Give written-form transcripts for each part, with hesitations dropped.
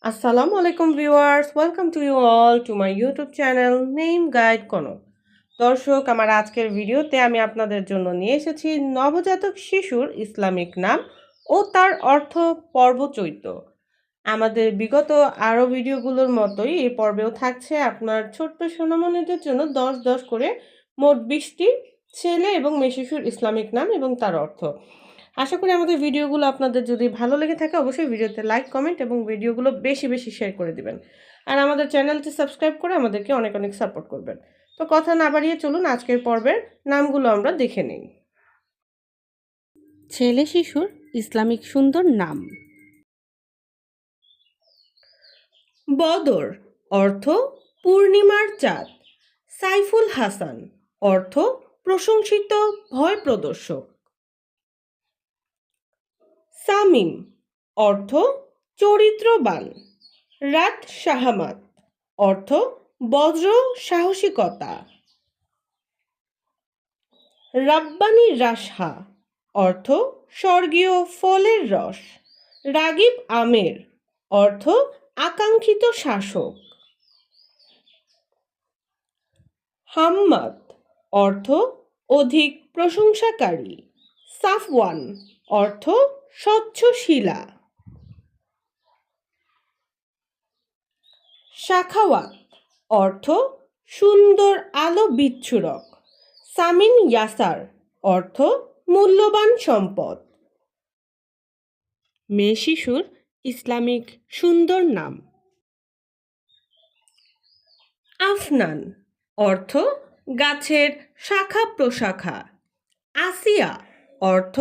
Assalamu alaikum viewers, welcome to you all to my YouTube channel Name Guide Kono। দর্শক, আমার আজকের ভিডিওতে আমি আপনাদের জন্য নিয়ে এসেছি নবজাতক শিশুর ইসলামিক নাম ও তার অর্থ পর্ব চৈত্র। আমাদের বিগত আরও ভিডিওগুলোর মতোই এই পর্বেও থাকছে আপনার ছোট্ট সোনামণিদের জন্য 10 করে মোট 20টি ছেলে এবং মেয়ে শিশুর ইসলামিক নাম এবং তার অর্থ। আশা করি আমাদের ভিডিওগুলো আপনাদের যদি ভালো লেগে থাকে অবশ্যই ভিডিওতে লাইক, কমেন্ট এবং ভিডিওগুলো বেশি বেশি শেয়ার করে দিবেন। আর আমাদের চ্যানেলটি সাবস্ক্রাইব করে আমাদেরকে অনেক অনেক সাপোর্ট করবেন। তো কথা না বাড়িয়ে চলুন আজকের পর্বের নামগুলো আমরা দেখে নিই। ছেলে শিশুর ইসলামিক সুন্দর নাম। বদর অর্থ পূর্ণিমার চাঁদ। সাইফুল হাসান অর্থ প্রশংসিত ভয় প্রদর্শক। সামিম অর্থ চরিত্রবান। রাত শাহামাত অর্থ বজ্র সাহসিকতা। রাব্বানি রাসহা অর্থ স্বর্গীয় ফলের রস। রাগিব আমের অর্থ আকাঙ্ক্ষিত শাসক। হাম্মাদ অর্থ অধিক প্রশংসাকারী। সাফওয়ান অর্থ স্বচ্ছ শিলা। শাখাওয়াত অর্থ সুন্দর আলো বিচ্ছুরক। সামিন ইয়াসার অর্থ মূল্যবান সম্পদ। মেয়ে শিশুর ইসলামিক সুন্দর নাম। আফনান অর্থ গাছের শাখা প্রশাখা। আসিয়া অর্থ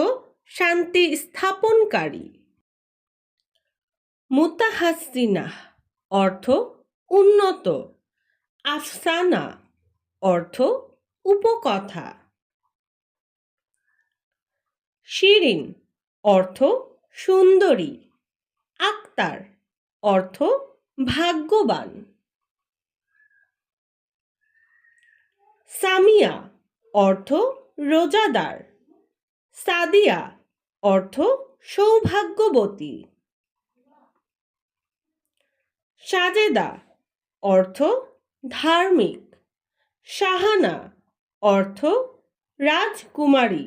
শান্তি স্থাপনকারী। মুতাহাসিনাহ অর্থ উন্নত। আফসানা অর্থ উপকথা। শিরিন অর্থ সুন্দরী। আক্তার অর্থ ভাগ্যবান। সামিয়া অর্থ রোজাদার। সাদিয়া অর্থ সৌভাগ্যবতী। সাজেদা অর্থ ধার্মিক। শাহানা অর্থ রাজকুমারী।